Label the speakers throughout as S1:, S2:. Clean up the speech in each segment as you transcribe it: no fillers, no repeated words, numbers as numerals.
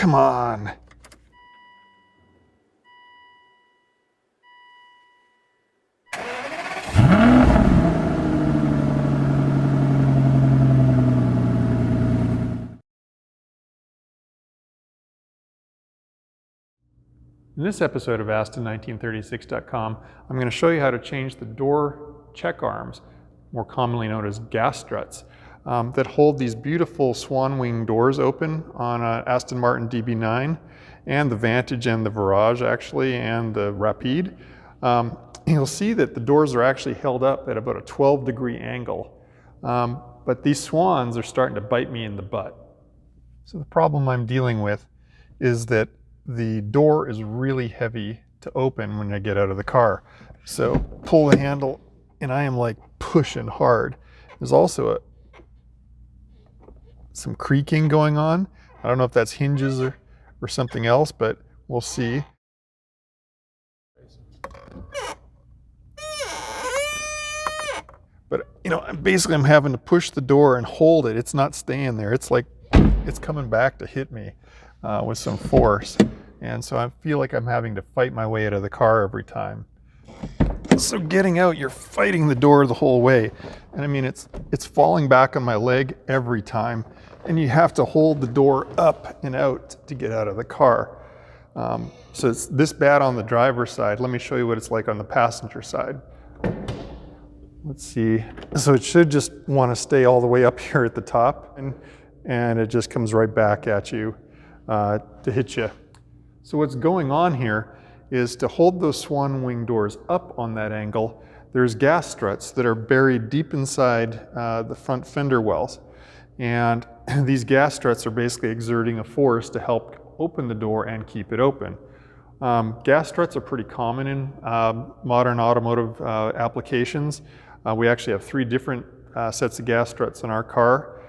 S1: come on. In this episode of Aston1936.com, I'm going to show you how to change the door check arms, more commonly known as gas struts, that hold these beautiful Swan Wing doors open on Aston Martin DB9 and the Vantage and the Virage actually, and the Rapide. You'll see that the doors are actually held up at about a 12-degree angle, but these swans are starting to bite me in the butt. So the problem I'm dealing with is that the door is really heavy to open when I get out of the car. So pull the handle and I am like pushing hard. There's also some creaking going on. I don't know if that's hinges or something else, but we'll see. But you know, basically I'm having to push the door and hold it. It's not staying there. It's like it's coming back to hit me with some force. And so I feel like I'm having to fight my way out of the car every time. So getting out, you're fighting the door the whole way. And I mean, it's falling back on my leg every time. And you have to hold the door up and out to get out of the car. So it's this bad on the driver's side. Let me show you what it's like on the passenger side. Let's see. So it should just want to stay all the way up here at the top. And it just comes right back at you to hit you. So what's going on here is to hold those Swan Wing doors up on that angle, there's gas struts that are buried deep inside the front fender wells. And these gas struts are basically exerting a force to help open the door and keep it open. Gas struts are pretty common in modern automotive applications. We actually have 3 different sets of gas struts in our car.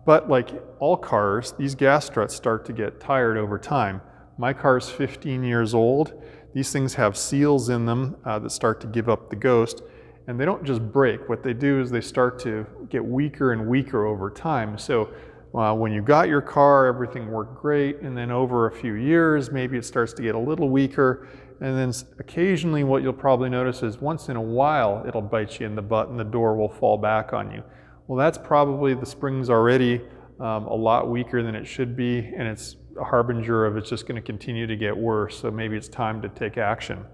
S1: But like all cars, these gas struts start to get tired over time. My car's 15 years old. These things have seals in them that start to give up the ghost, and they don't just break. What they do is they start to get weaker and weaker over time. So when you got your car, everything worked great, and then over a few years, maybe it starts to get a little weaker, and then occasionally what you'll probably notice is once in a while, it'll bite you in the butt and the door will fall back on you. Well, that's probably the spring's already a lot weaker than it should be, and it's a harbinger of it's just going to continue to get worse, so maybe it's time to take action.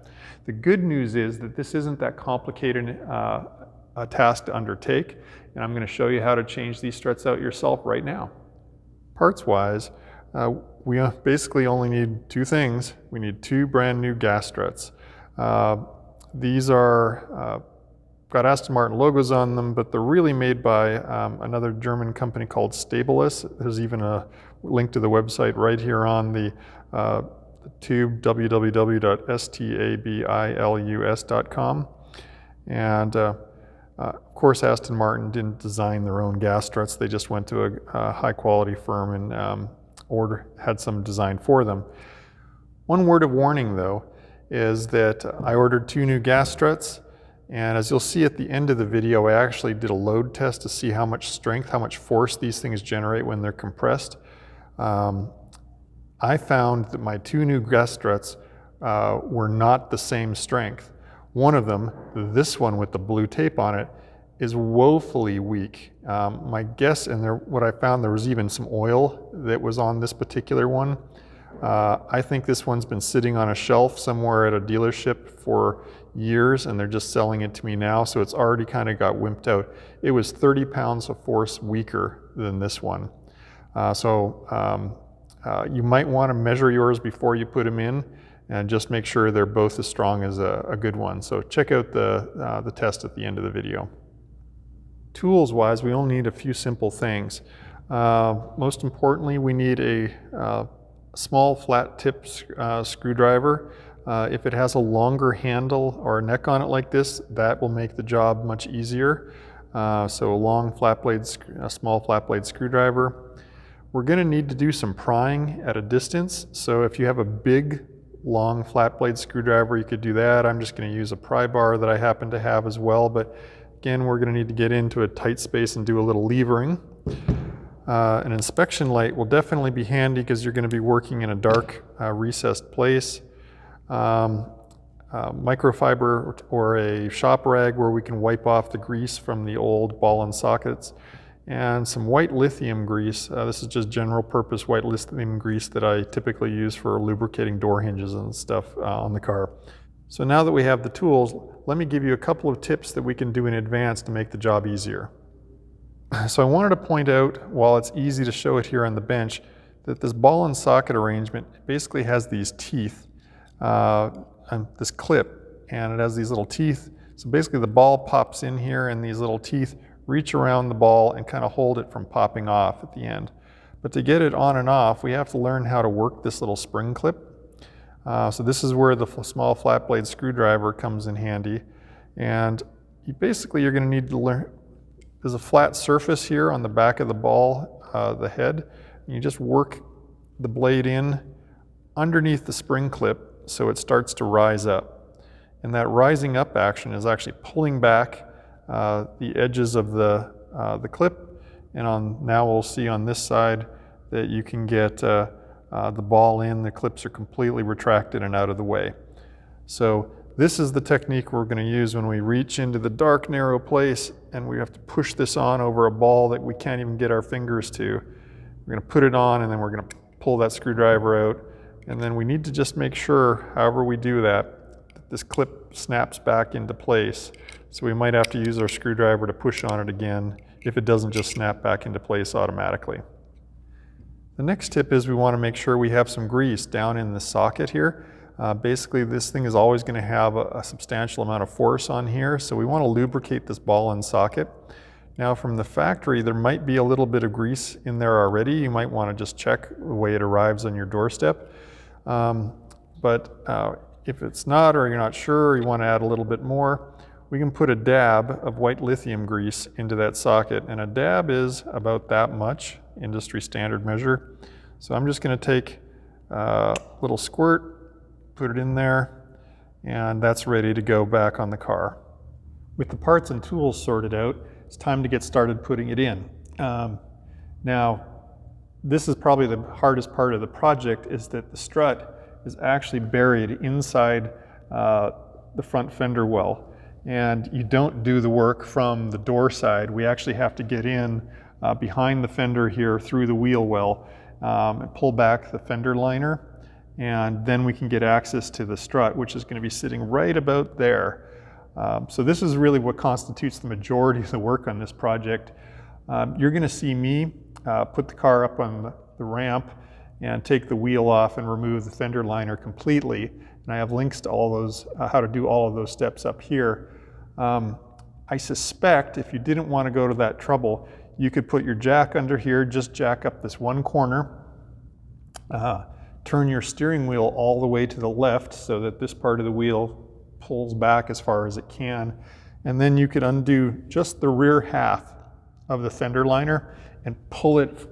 S1: The good news is that this isn't that complicated a task to undertake, and I'm going to show you how to change these struts out yourself right now. Parts-wise, we basically only need 2 things. We need 2 brand new gas struts. These are got Aston Martin logos on them, but they're really made by another German company called Stabilus. There's even a link to the website right here on the tube, www.stabilus.com. And of course, Aston Martin didn't design their own gas struts. They just went to a high quality firm and had some designed for them. One word of warning though, is that I ordered 2 new gas struts. And as you'll see at the end of the video, I actually did a load test to see how much strength, how much force these things generate when they're compressed. I found that my 2 new gas struts were not the same strength. One of them, this one with the blue tape on it, is woefully weak. My guess, and what I found, there was even some oil that was on this particular one. I think this one's been sitting on a shelf somewhere at a dealership for years, and they're just selling it to me now, so it's already kind of got wimped out. It was 30 pounds of force weaker than this one. You might want to measure yours before you put them in, and just make sure they're both as strong as a good one. So check out the test at the end of the video. Tools-wise, we only need a few simple things. Most importantly, we need a small flat tip screwdriver. If it has a longer handle or a neck on it like this, that will make the job much easier. So a small flat blade screwdriver. We're going to need to do some prying at a distance. So if you have a big, long flat blade screwdriver, you could do that. I'm just going to use a pry bar that I happen to have as well. But again, we're going to need to get into a tight space and do a little levering. An inspection light will definitely be handy because you're going to be working in a dark, recessed place. Microfiber or a shop rag where we can wipe off the grease from the old ball and sockets, and some white lithium grease. This is just general purpose white lithium grease that I typically use for lubricating door hinges and stuff on the car. So now that we have the tools, let me give you a couple of tips that we can do in advance to make the job easier. So I wanted to point out, while it's easy to show it here on the bench, that this ball and socket arrangement basically has these teeth, and this clip, and it has these little teeth. So basically the ball pops in here and these little teeth reach around the ball and kind of hold it from popping off at the end. But to get it on and off, we have to learn how to work this little spring clip. So this is where the small flat blade screwdriver comes in handy. And you're going to need to learn, there's a flat surface here on the back of the ball, the head. And you just work the blade in underneath the spring clip so it starts to rise up. And that rising up action is actually pulling back the edges of the clip. And now we'll see on this side that you can get the ball in, the clips are completely retracted and out of the way. So this is the technique we're going to use when we reach into the dark, narrow place and we have to push this on over a ball that we can't even get our fingers to. We're going to put it on and then we're going to pull that screwdriver out. And then we need to just make sure, however we do that this clip snaps back into place. So we might have to use our screwdriver to push on it again if it doesn't just snap back into place automatically. The next tip is we want to make sure we have some grease down in the socket here. Basically this thing is always going to have a substantial amount of force on here, so we want to lubricate this ball and socket. Now from the factory there might be a little bit of grease in there already. You might want to just check the way it arrives on your doorstep. If it's not, or you're not sure, or you want to add a little bit more, we can put a dab of white lithium grease into that socket, and a dab is about that much, industry standard measure. So I'm just going to take a little squirt, put it in there, and that's ready to go back on the car. With the parts and tools sorted out, it's time to get started putting it in. Now, this is probably the hardest part of the project, is that the strut is actually buried inside the front fender well. And you don't do the work from the door side. We actually have to get in behind the fender here through the wheel well and pull back the fender liner. And then we can get access to the strut, which is going to be sitting right about there. So this is really what constitutes the majority of the work on this project. You're going to see me put the car up on the ramp and take the wheel off and remove the fender liner completely. And I have links to all those, how to do all of those steps up here. I suspect if you didn't want to go to that trouble, you could put your jack under here, just jack up this one corner, turn your steering wheel all the way to the left so that this part of the wheel pulls back as far as it can. And then you could undo just the rear half of the fender liner and pull it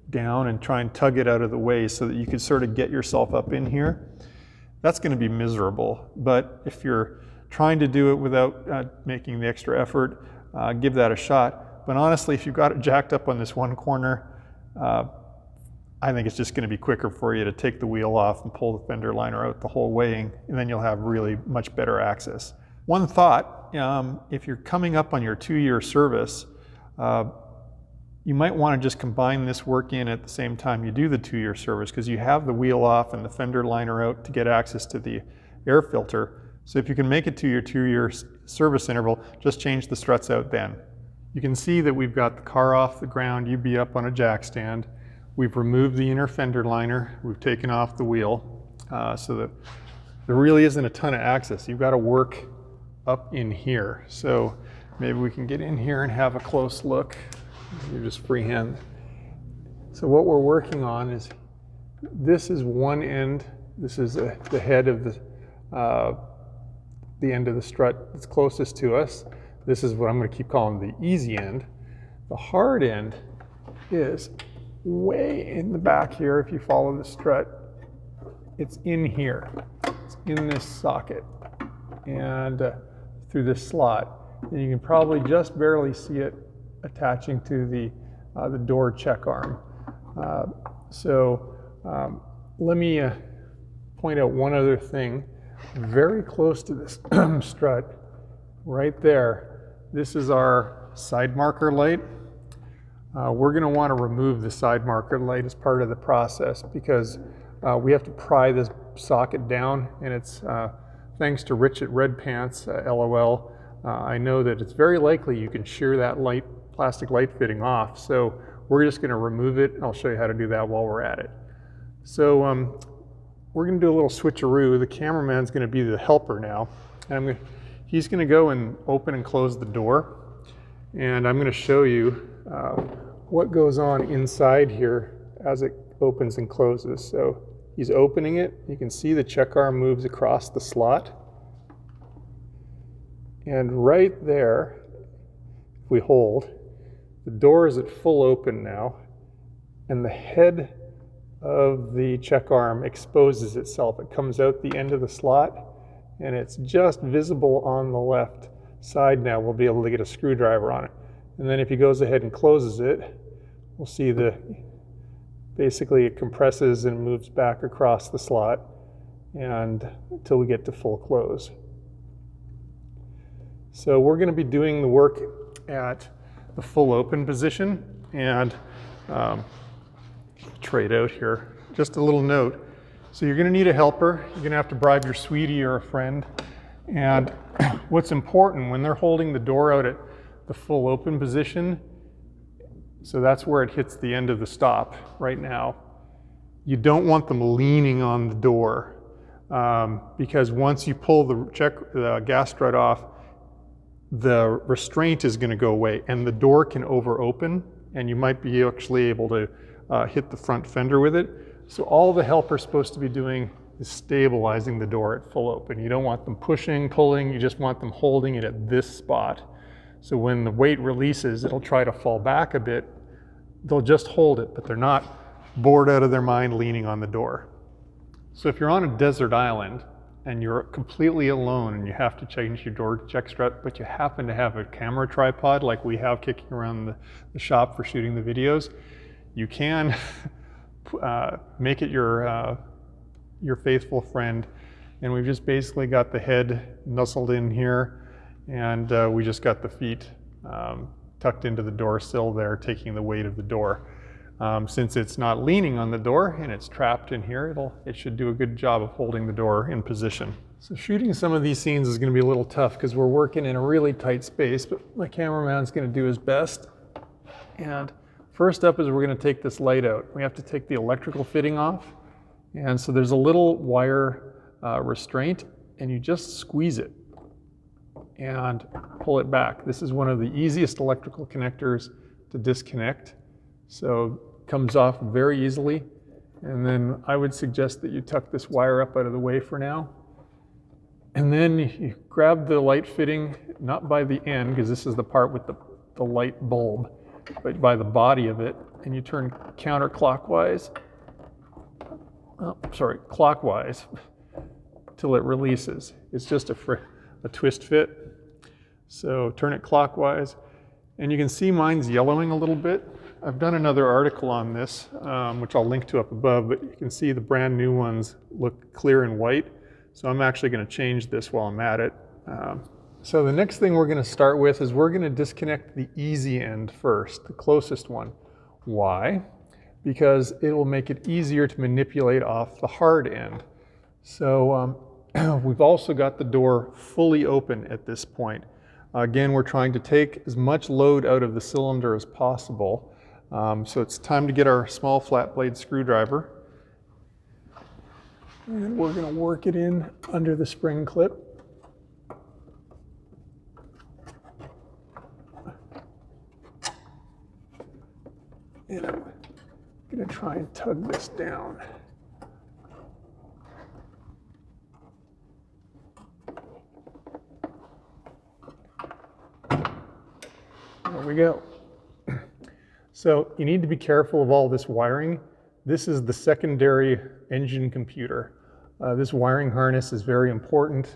S1: down and try and tug it out of the way so that you could sort of get yourself up in here. That's going to be miserable, but if you're trying to do it without making the extra effort, give that a shot. But honestly, if you've got it jacked up on this one corner, I think it's just going to be quicker for you to take the wheel off and pull the fender liner out the whole way, and then you'll have really much better access. One thought, if you're coming up on your 2-year service, you might want to just combine this work in at the same time you do the 2-year service, because you have the wheel off and the fender liner out to get access to the air filter. So if you can make it to your 2-year service interval, just change the struts out then. You can see that we've got the car off the ground, UB up on a jack stand. We've removed the inner fender liner. We've taken off the wheel so that there really isn't a ton of access. You've got to work up in here. So maybe we can get in here and have a close look. You just freehand. So what we're working on is, this is one end. This is the head of the end of the strut that's closest to us. This is what I'm going to keep calling the easy end. The hard end is way in the back here. If you follow the strut, it's in here. It's in this socket and through this slot. And you can probably just barely see it attaching to the the door check arm. Let me point out one other thing. Very close to this strut, right there, this is our side marker light. We're going to want to remove the side marker light as part of the process because we have to pry this socket down, and it's thanks to Rich at Red Pants, LOL, I know that it's very likely you can shear that plastic light fitting off. So we're just going to remove it. I'll show you how to do that while we're at it. So we're going to do a little switcheroo. The cameraman's going to be the helper now. And he's going to go and open and close the door. And I'm going to show you what goes on inside here as it opens and closes. So he's opening it. You can see the check arm moves across the slot. And right there, if we hold, the door is at full open now, and the head of the check arm exposes itself. It comes out the end of the slot, and it's just visible on the left side now. We'll be able to get a screwdriver on it. And then if he goes ahead and closes it, we'll see basically it compresses and moves back across the slot and until we get to full close. So we're going to be doing the work at the full open position, and trade out here. Just a little note. So you're going to need a helper. You're going to have to bribe your sweetie or a friend. And what's important when they're holding the door out at the full open position, so that's where it hits the end of the stop right now. You don't want them leaning on the door because once you pull the gas strut off, the restraint is going to go away and the door can over open, and you might be actually able to hit the front fender with it. So all the helper's supposed to be doing is stabilizing the door at full open. You don't want them pushing, pulling, you just want them holding it at this spot. So when the weight releases, it'll try to fall back a bit. They'll just hold it, but they're not bored out of their mind leaning on the door. So if you're on a desert island and you're completely alone and you have to change your door check strut, but you happen to have a camera tripod like we have kicking around the shop for shooting the videos, you can make it your faithful friend. And we've just basically got the head nuzzled in here, and we just got the feet tucked into the door sill there, taking the weight of the door. Since it's not leaning on the door and it's trapped in here, it should do a good job of holding the door in position. So shooting some of these scenes is going to be a little tough because we're working in a really tight space, but my cameraman's going to do his best. And first up is we're going to take this light out. We have to take the electrical fitting off. And so there's a little wire restraint, and you just squeeze it and pull it back. This is one of the easiest electrical connectors to disconnect. So it comes off very easily. And then I would suggest that you tuck this wire up out of the way for now. And then you grab the light fitting, not by the end, because this is the part with the light bulb, but by the body of it, and you turn counterclockwise, clockwise, till it releases. It's just a twist fit. So turn it clockwise, and you can see mine's yellowing a little bit. I've done another article on this, which I'll link to up above, but you can see the brand new ones look clear and white. So I'm actually going to change this while I'm at it. So the next thing we're going to start with is we're going to disconnect the easy end first, the closest one. Why? Because it will make it easier to manipulate off the hard end. So we've also got the door fully open at this point. Again, we're trying to take as much load out of the cylinder as possible. So it's time to get our small flat blade screwdriver. And we're going to work it in under the spring clip. And I'm going to try and tug this down. There we go. So you need to be careful of all this wiring. This is the secondary engine computer. This wiring harness is very important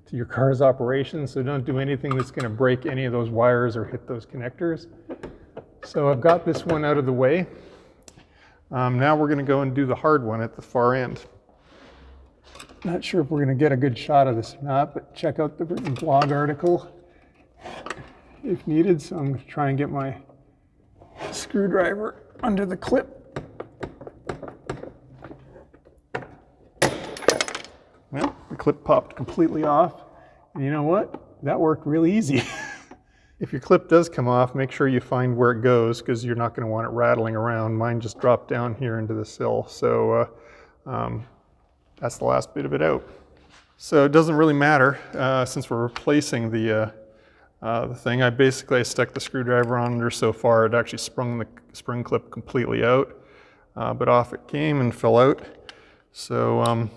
S1: to your car's operation, so don't do anything that's going to break any of those wires or hit those connectors. So I've got this one out of the way. Now we're going to go and do the hard one at the far end. Not sure if we're going to get a good shot of this or not, but check out the written blog article if needed. So I'm going to try and get my screwdriver under the clip. Well, the clip popped completely off. And you know what? That worked really easy. If your clip does come off, make sure you find where it goes, because you're not going to want it rattling around. Mine just dropped down here into the sill. So that's the last bit of it out. So it doesn't really matter since we're replacing the thing. I stuck the screwdriver on under so far it actually sprung the spring clip completely out, but off it came and fell out. So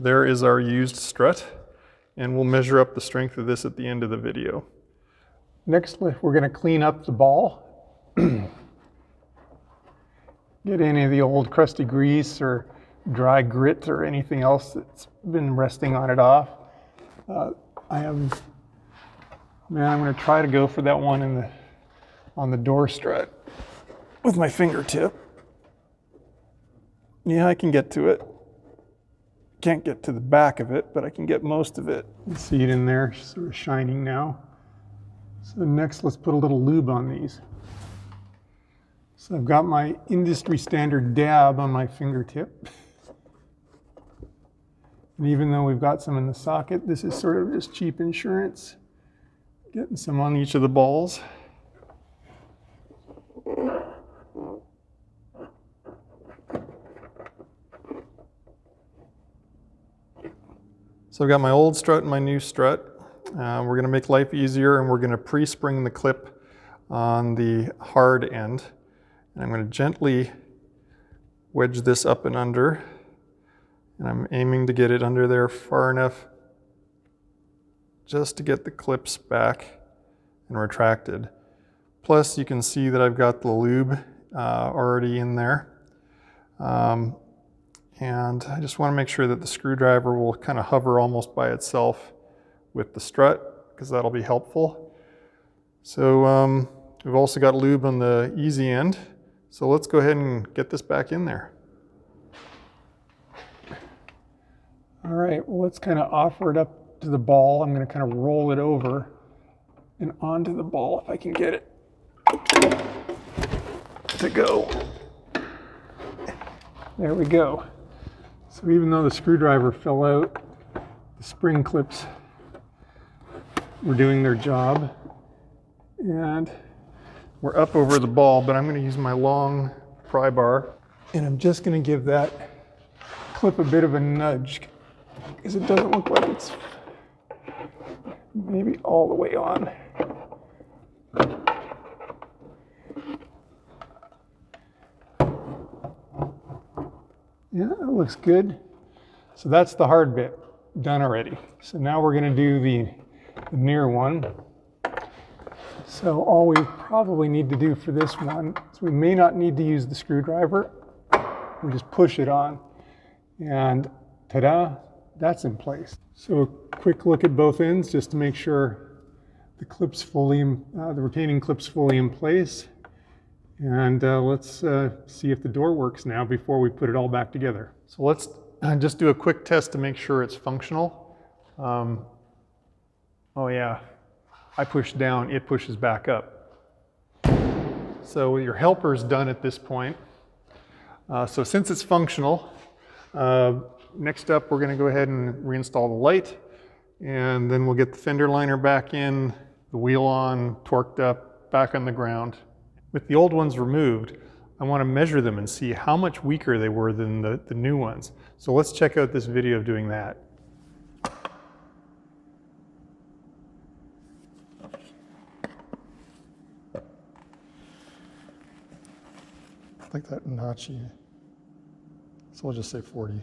S1: there is our used strut, and we'll measure up the strength of this at the end of the video. Next, we're going to clean up the ball. Get any of the old crusty grease or dry grit or anything else that's been resting on it off. I'm going to try to go for that one on the door strut with my fingertip. Yeah, I can get to it. Can't get to the back of it, but I can get most of it. You see it in there, sort of shining now. So next, let's put a little lube on these. So I've got my industry standard dab on my fingertip. And even though we've got some in the socket, this is sort of just cheap insurance. Getting some on each of the balls. So I've got my old strut and my new strut. We're going to make life easier, and we're going to pre-spring the clip on the hard end. And I'm going to gently wedge this up and under. And I'm aiming to get it under there far enough just to get the clips back and retracted. Plus, you can see that I've got the lube already in there. And I just want to make sure that the screwdriver will kind of hover almost by itself with the strut, because that'll be helpful. So we've also got lube on the easy end. So let's go ahead and get this back in there. All right, well, let's kind of offer it up to the ball. I'm going to kind of roll it over and onto the ball if I can get it to go. There we go. So even though the screwdriver fell out, the spring clips were doing their job. And we're up over the ball, but I'm going to use my long pry bar, and I'm just going to give that clip a bit of a nudge, because it doesn't look like it's maybe all the way on. Yeah, that looks good. So that's the hard bit done already. So now we're going to do the near one. So all we probably need to do for this one is we may not need to use the screwdriver. We just push it on, and ta-da, that's in place. So a quick look at both ends just to make sure the clip's fully, the retaining clip's fully in place. And let's see if the door works now before we put it all back together. So let's just do a quick test to make sure it's functional. Oh yeah, I push down, it pushes back up. So your helper's done at this point. So since it's functional, next up we're going to go ahead and reinstall the light, and then we'll get the fender liner back in, the wheel on, torqued up, back on the ground. With the old ones removed, I want to measure them and see how much weaker they were than the new ones. So let's check out this video of doing that. I like that notchy. So we'll just say 40.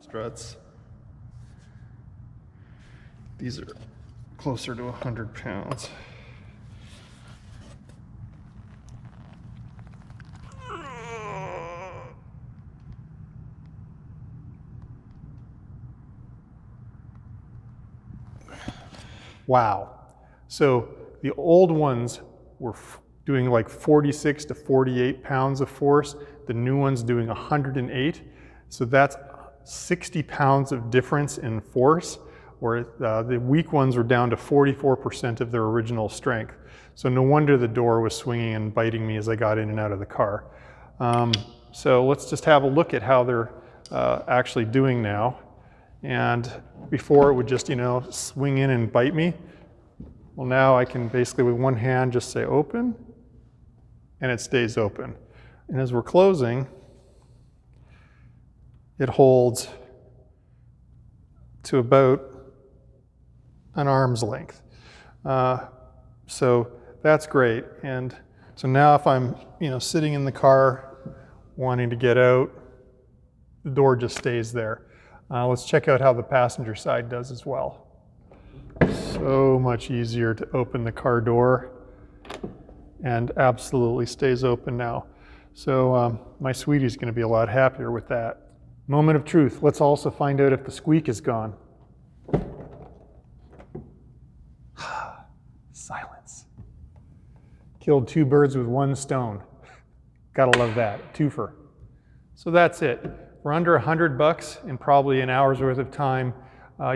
S1: Struts. These are closer to 100 pounds. Wow. So the old ones were doing like 46 to 48 pounds of force. The new one's doing 108. So that's 60 pounds of difference in force, where the weak ones were down to 44% of their original strength. So no wonder the door was swinging and biting me as I got in and out of the car. So let's just have a look at how they're actually doing now. And before it would just, swing in and bite me. Well, now I can basically with one hand just say open, and it stays open. And as we're closing, it holds to about an arm's length. So that's great. And so now if I'm, sitting in the car wanting to get out, the door just stays there. Let's check out how the passenger side does as well. So much easier to open the car door, and absolutely stays open now. So my sweetie's going to be a lot happier with that. Moment of truth. Let's also find out if the squeak is gone. Silence. Killed two birds with one stone. Gotta love that. Twofer. So that's it. For under $100 in probably an hour's worth of time,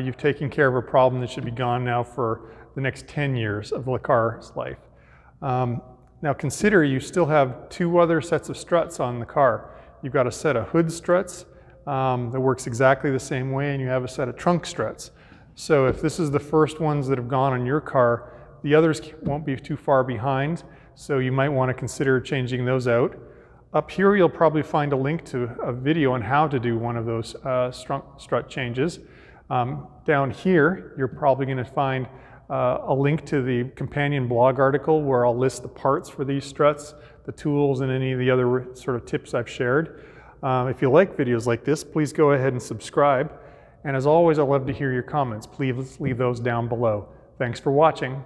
S1: you've taken care of a problem that should be gone now for the next 10 years of the car's life. Now consider you still have two other sets of struts on the car. You've got a set of hood struts that works exactly the same way, and you have a set of trunk struts. So if this is the first ones that have gone on your car, the others won't be too far behind, so you might want to consider changing those out. Up here you'll probably find a link to a video on how to do one of those strut changes. Down here you're probably going to find a link to the companion blog article where I'll list the parts for these struts, the tools, and any of the other sort of tips I've shared. If you like videos like this, please go ahead and subscribe. And as always, I'd love to hear your comments. Please leave those down below. Thanks for watching.